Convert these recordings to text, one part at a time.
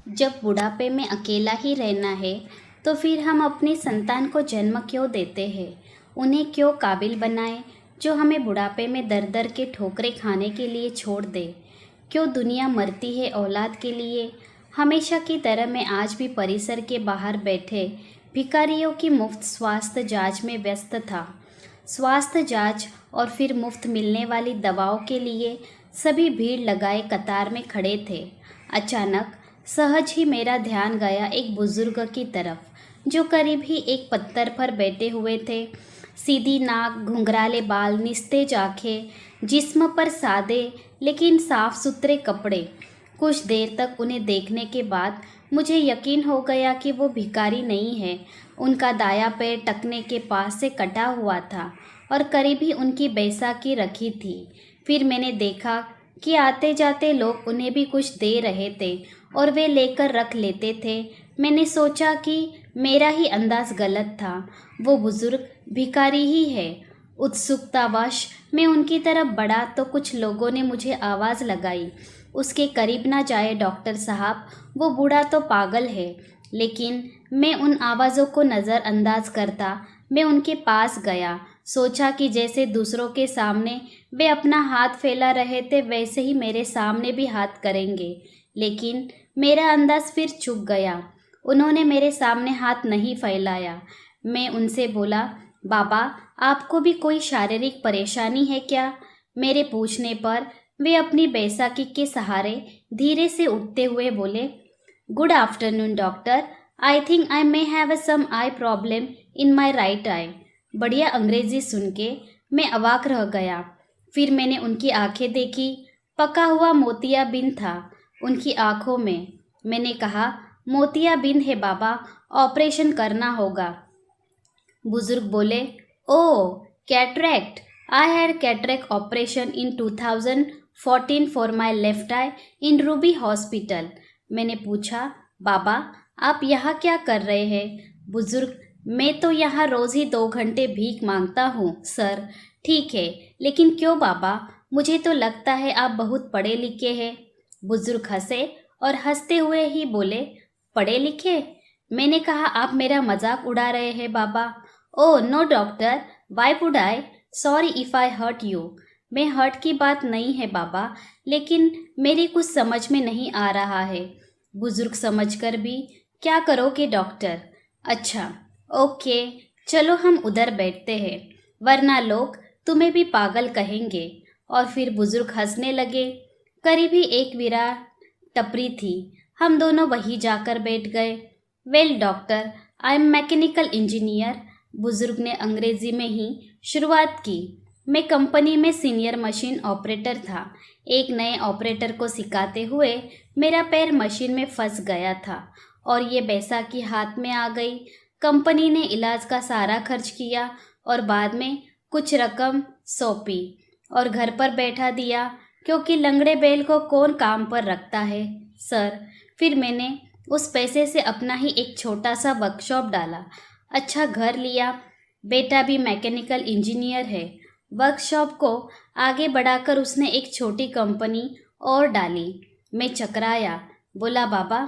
जब बुढ़ापे में अकेला ही रहना है तो फिर हम अपनी संतान को जन्म क्यों देते हैं? उन्हें क्यों काबिल बनाएं जो हमें बुढ़ापे में दर दर के ठोकरें खाने के लिए छोड़ दे? क्यों दुनिया मरती है औलाद के लिए? हमेशा की तरह मैं आज भी परिसर के बाहर बैठे भिखारियों की मुफ्त स्वास्थ्य जांच में व्यस्त था। स्वास्थ्य जांच और फिर मुफ्त मिलने वाली दवाओं के लिए सभी भीड़ लगाए कतार में खड़े थे। अचानक सहज ही मेरा ध्यान गया एक बुजुर्ग की तरफ, जो करीब ही एक पत्थर पर बैठे हुए थे। सीधी नाक, घुंघराले बाल, निस्तेज आंखें, जिस्म पर सादे लेकिन साफ सुथरे कपड़े। कुछ देर तक उन्हें देखने के बाद मुझे यकीन हो गया कि वो भिखारी नहीं है। उनका दायां पैर टखने के पास से कटा हुआ था और करीब ही उनकी बैसाखी रखी थी। फिर मैंने देखा कि आते जाते लोग उन्हें भी कुछ दे रहे थे और वे लेकर रख लेते थे। मैंने सोचा कि मेरा ही अंदाज गलत था, वो बुजुर्ग भिखारी ही है। उत्सुकतावश मैं उनकी तरफ बढ़ा तो कुछ लोगों ने मुझे आवाज़ लगाई, उसके करीब ना जाए डॉक्टर साहब, वो बूढ़ा तो पागल है। लेकिन मैं उन आवाज़ों को नज़रअंदाज करता मैं उनके पास गया। सोचा कि जैसे दूसरों के सामने वे अपना हाथ फैला रहे थे वैसे ही मेरे सामने भी हाथ करेंगे। लेकिन मेरा अंदाज फिर चूक गया। उन्होंने मेरे सामने हाथ नहीं फैलाया। मैं उनसे बोला, बाबा, आपको भी कोई शारीरिक परेशानी है क्या? मेरे पूछने पर वे अपनी बैसाखी के सहारे धीरे से उठते हुए बोले, good afternoon doctor, I think I may have some eye problem in my right eye. बढ़िया अंग्रेजी सुन के मैं अवाक रह गया। फिर मैंने उनकी आंखें देखी, पका हुआ मोतियाबिंद था उनकी आंखों में। मैंने कहा, मोतियाबिंद है बाबा, ऑपरेशन करना होगा। बुजुर्ग बोले, oh, cataract, I had cataract operation in 2014 for my left eye in Ruby hospital. मैंने पूछा, बाबा, आप यहाँ क्या कर रहे हैं? बुजुर्ग, मैं तो यहाँ रोज़ ही 2 घंटे भीख मांगता हूँ सर। ठीक है, लेकिन क्यों बाबा? मुझे तो लगता है आप बहुत पढ़े लिखे हैं। बुजुर्ग हंसे और हंसते हुए ही बोले, पढ़े लिखे? मैंने कहा, आप मेरा मजाक उड़ा रहे हैं बाबा। Oh no doctor, why would I? Sorry if I hurt you. मैं हर्ट की बात नहीं है बाबा, लेकिन मेरी कुछ समझ में नहीं आ रहा है। बुजुर्ग समझकर भी, क्या करोगे डॉक्टर? अच्छा, ओके, चलो हम उधर बैठते हैं, वरना लोग तुम्हें भी पागल कहेंगे। और फिर बुजुर्ग हंसने लगे। करीब ही एक विराट टपरी थी, हम दोनों वहीं जाकर बैठ गए। Well doctor, I am mechanical engineer. बुजुर्ग ने अंग्रेजी में ही शुरुआत की। मैं कंपनी में सीनियर मशीन ऑपरेटर था। एक नए ऑपरेटर को सिखाते हुए मेरा पैर मशीन में फंस गया था और ये बैसाखी हाथ में आ गई। कंपनी ने इलाज का सारा खर्च किया और बाद में कुछ रकम सौंपी और घर पर बैठा दिया, क्योंकि लंगड़े बैल को कौन काम पर रखता है सर। फिर मैंने उस पैसे से अपना ही एक छोटा सा वर्कशॉप डाला, अच्छा घर लिया। बेटा भी मैकेनिकल इंजीनियर है। वर्कशॉप को आगे बढ़ाकर उसने एक छोटी कंपनी और डाली। मैं चकराया, बोला, बाबा,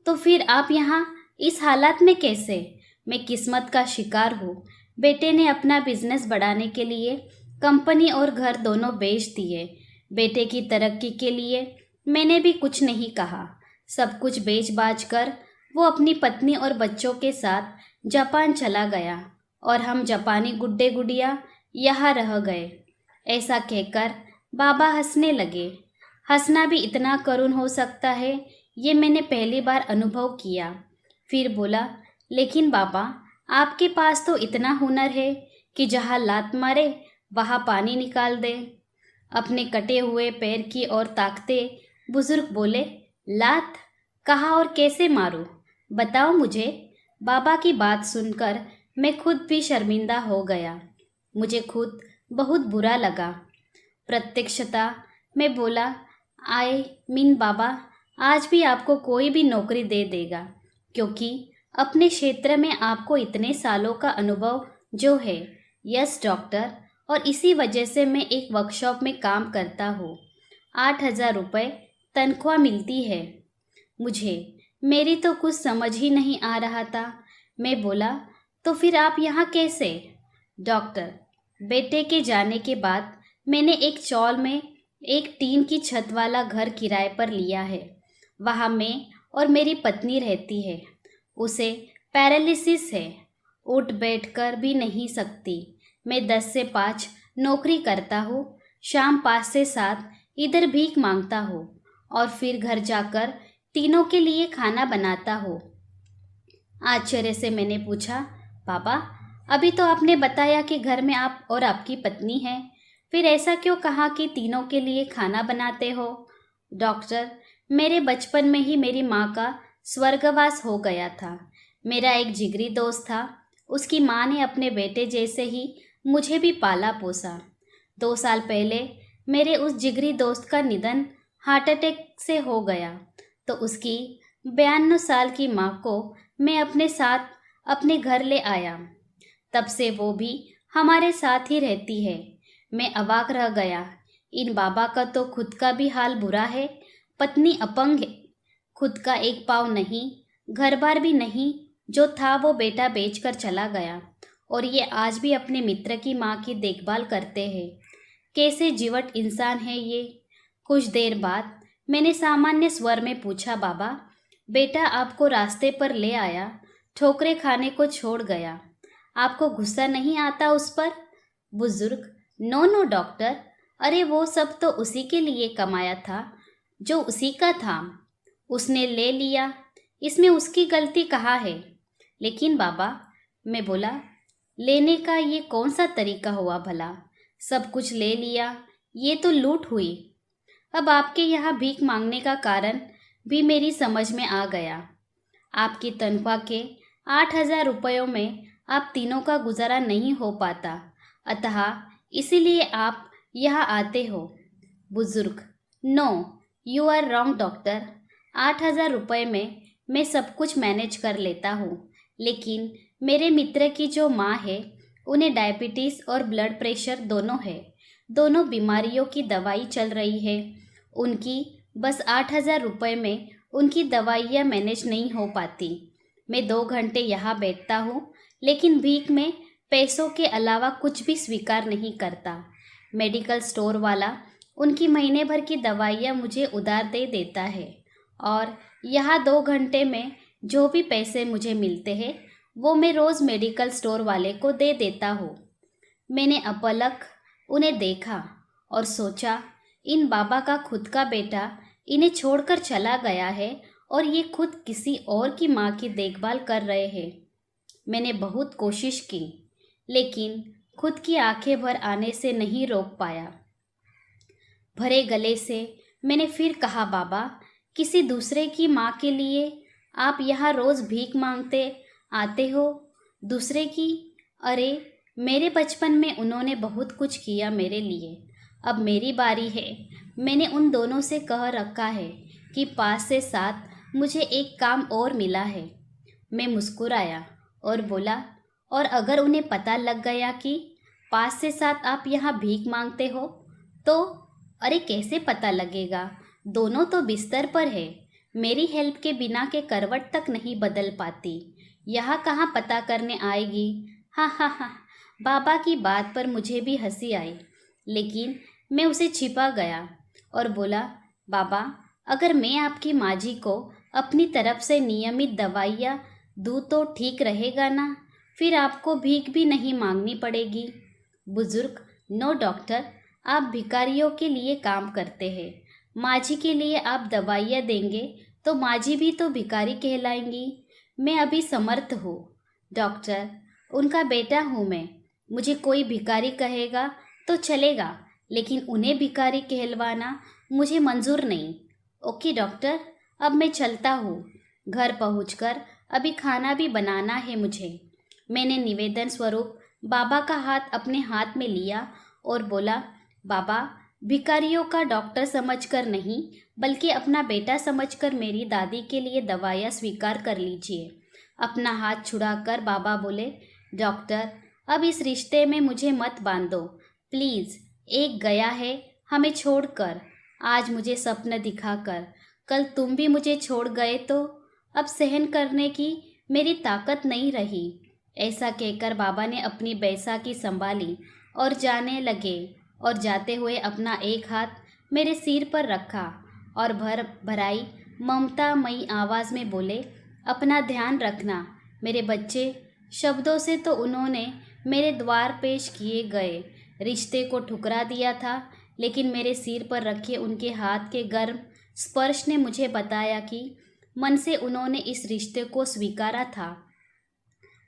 तो फिर आप यहाँ इस हालात में कैसे? मैं किस्मत का शिकार हूँ। बेटे ने अपना बिजनेस बढ़ाने के लिए कंपनी और घर दोनों बेच दिए। बेटे की तरक्की के लिए मैंने भी कुछ नहीं कहा। सब कुछ बेच बाच कर वो अपनी पत्नी और बच्चों के साथ जापान चला गया और हम जापानी गुड्डे गुड़िया यहाँ रह गए। ऐसा कहकर बाबा हंसने लगे। हंसना भी इतना करुण हो सकता है, ये मैंने पहली बार अनुभव किया। फिर बोला, लेकिन बाबा, आपके पास तो इतना हुनर है कि जहाँ लात मारे वहाँ पानी निकाल दे। अपने कटे हुए पैर की ओर ताकते बुजुर्ग बोले, लात? कहाँ और कैसे मारूं? बताओ मुझे। बाबा की बात सुनकर मैं खुद भी शर्मिंदा हो गया। मुझे खुद बहुत बुरा लगा। प्रत्यक्षता मैं बोला, आई मीन बाबा, आज भी आपको कोई भी नौकरी दे देगा, क्योंकि अपने क्षेत्र में आपको इतने सालों का अनुभव जो है। यस डॉक्टर, और इसी वजह से मैं एक वर्कशॉप में काम करता हूँ। 8,000 रुपये तनख्वाह मिलती है मुझे। मेरी तो कुछ समझ ही नहीं आ रहा था। मैं बोला, तो फिर आप यहाँ कैसे? डॉक्टर, बेटे के जाने के बाद मैंने एक चौल में एक टीन की छत वाला घर किराए पर लिया है। वहाँ मैं और मेरी पत्नी रहती है। उसे पैरालिसिस है, उठ बैठ कर भी नहीं सकती। मैं 10 से 5 नौकरी करता हूँ, शाम 5 से 7 इधर भीख मांगता हूँ और फिर घर जाकर तीनों के लिए खाना बनाता हूँ। आश्चर्य से मैंने पूछा, पापा, अभी तो आपने बताया कि घर में आप और आपकी पत्नी हैं, फिर ऐसा क्यों कहा कि तीनों के लिए खाना बनाते हो? डॉक्टर, मेरे बचपन में ही मेरी माँ का स्वर्गवास हो गया था। मेरा एक जिगरी दोस्त था, उसकी माँ ने अपने बेटे जैसे ही मुझे भी पाला पोसा। 2 साल पहले मेरे उस जिगरी दोस्त का निधन हार्ट अटैक से हो गया, तो उसकी 92 साल की माँ को मैं अपने साथ अपने घर ले आया। तब से वो भी हमारे साथ ही रहती है। मैं अवाक रह गया। इन बाबा का तो खुद का भी हाल बुरा है। पत्नी अपंग है, खुद का एक पाँव नहीं, घर बार भी नहीं। जो था वो बेटा बेचकर चला गया और ये आज भी अपने मित्र की माँ की देखभाल करते हैं। कैसे जीवट इंसान है ये। कुछ देर बाद मैंने सामान्य स्वर में पूछा, बाबा, बेटा आपको रास्ते पर ले आया, ठोकरे खाने को छोड़ गया, आपको गुस्सा नहीं आता उस पर? बुजुर्ग, नो नो डॉक्टर, अरे वो सब तो उसी के लिए कमाया था जो उसी का था, उसने ले लिया, इसमें उसकी गलती कहाँ है? लेकिन बाबा, मैं बोला, लेने का ये कौन सा तरीका हुआ भला? सब कुछ ले लिया, ये तो लूट हुई। अब आपके यहाँ भीख मांगने का कारण भी मेरी समझ में आ गया। आपकी तनख्वाह के 8,000 रुपयों में आप तीनों का गुजारा नहीं हो पाता, अतः इसीलिए आप यहाँ आते हो। बुजुर्ग, no, you are wrong doctor. 8,000 रुपये में मैं सब कुछ मैनेज कर लेता हूँ, लेकिन मेरे मित्र की जो माँ है, उन्हें डायबिटीज़ और ब्लड प्रेशर दोनों है। दोनों बीमारियों की दवाई चल रही है। उनकी बस 8,000 रुपये में उनकी दवाइयाँ मैनेज नहीं हो पाती। मैं 2 घंटे यहाँ बैठता हूँ, लेकिन भीख में पैसों के अलावा कुछ भी स्वीकार नहीं करता। मेडिकल स्टोर वाला उनकी महीने भर की दवाइयाँ मुझे उधार दे देता है और यहाँ 2 घंटे में जो भी पैसे मुझे मिलते हैं वो मैं रोज़ मेडिकल स्टोर वाले को दे देता हूँ। मैंने अपलक उन्हें देखा और सोचा, इन बाबा का खुद का बेटा इन्हें छोड़कर चला गया है और ये खुद किसी और की माँ की देखभाल कर रहे हैं। मैंने बहुत कोशिश की, लेकिन खुद की आंखें भर आने से नहीं रोक पाया। भरे गले से मैंने फिर कहा, बाबा, किसी दूसरे की माँ के लिए आप यहाँ रोज़ भीख मांगते आते हो? दूसरे की? अरे, मेरे बचपन में उन्होंने बहुत कुछ किया मेरे लिए। अब मेरी बारी है। मैंने उन दोनों से कह रखा है कि 5 से 7 मुझे एक काम और मिला है। मैं मुस्कुराया और बोला, और अगर उन्हें पता लग गया कि 5 से 7 आप यहाँ भीख मांगते हो तो? अरे कैसे पता लगेगा? दोनों तो बिस्तर पर है। मेरी हेल्प के बिना के करवट तक नहीं बदल पाती। यहाँ कहाँ पता करने आएगी? हाँ हाँ हाँ। बाबा की बात पर मुझे भी हंसी आई, लेकिन मैं उसे छिपा गया और बोला, बाबा, अगर मैं आपकी माँ जी को अपनी तरफ से नियमित दवाइयाँ दूँ तो ठीक रहेगा ना? फिर आपको भीख भी नहीं मांगनी पड़ेगी। बुजुर्ग, नो डॉक्टर, आप भिखारियों के लिए काम करते हैं। माँ जी के लिए आप दवाइयाँ देंगे तो माँ जी भी तो भिखारी कहलाएंगी। मैं अभी समर्थ हूँ डॉक्टर, उनका बेटा हूँ मैं। मुझे कोई भिखारी कहेगा तो चलेगा, लेकिन उन्हें भिखारी कहलवाना मुझे मंजूर नहीं। ओके डॉक्टर, अब मैं चलता हूँ। घर पहुँचकर अभी खाना भी बनाना है मुझे। मैंने निवेदन स्वरूप बाबा का हाथ अपने हाथ में लिया और बोला, बाबा, भिखारियों का डॉक्टर समझकर नहीं बल्कि अपना बेटा समझकर मेरी दादी के लिए दवाइयाँ स्वीकार कर लीजिए। अपना हाथ छुड़ाकर बाबा बोले, डॉक्टर, अब इस रिश्ते में मुझे मत बांधो प्लीज़। एक गया है हमें छोड़कर, आज मुझे सपन दिखाकर, कल तुम भी मुझे छोड़ गए तो? अब सहन करने की मेरी ताकत नहीं रही। ऐसा कहकर बाबा ने अपनी बैसाखी संभाली और जाने लगे और जाते हुए अपना एक हाथ मेरे सिर पर रखा और भर भराई ममतामयी आवाज़ में बोले, अपना ध्यान रखना मेरे बच्चे। शब्दों से तो उन्होंने मेरे द्वार पेश किए गए रिश्ते को ठुकरा दिया था, लेकिन मेरे सिर पर रखे उनके हाथ के गर्म स्पर्श ने मुझे बताया कि मन से उन्होंने इस रिश्ते को स्वीकारा था।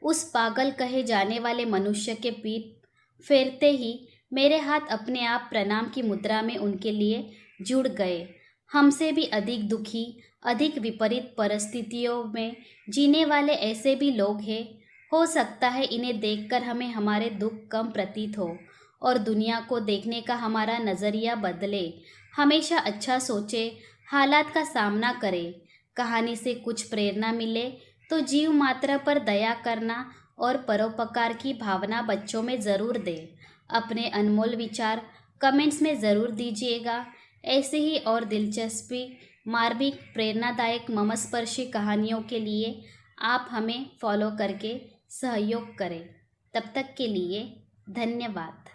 उस पागल कहे जाने वाले मनुष्य के पीठ फेरते ही मेरे हाथ अपने आप प्रणाम की मुद्रा में उनके लिए जुड़ गए। हमसे भी अधिक दुखी, अधिक विपरीत परिस्थितियों में जीने वाले ऐसे भी लोग हैं। हो सकता है इन्हें देखकर हमें हमारे दुख कम प्रतीत हो और दुनिया को देखने का हमारा नज़रिया बदले। हमेशा अच्छा सोचे, हालात का सामना करें। कहानी से कुछ प्रेरणा मिले तो जीव मात्र पर दया करना और परोपकार की भावना बच्चों में ज़रूर दें। अपने अनमोल विचार कमेंट्स में ज़रूर दीजिएगा। ऐसे ही और दिलचस्पी, मार्मिक, प्रेरणादायक, मर्मस्पर्शी कहानियों के लिए आप हमें फॉलो करके सहयोग करें। तब तक के लिए धन्यवाद।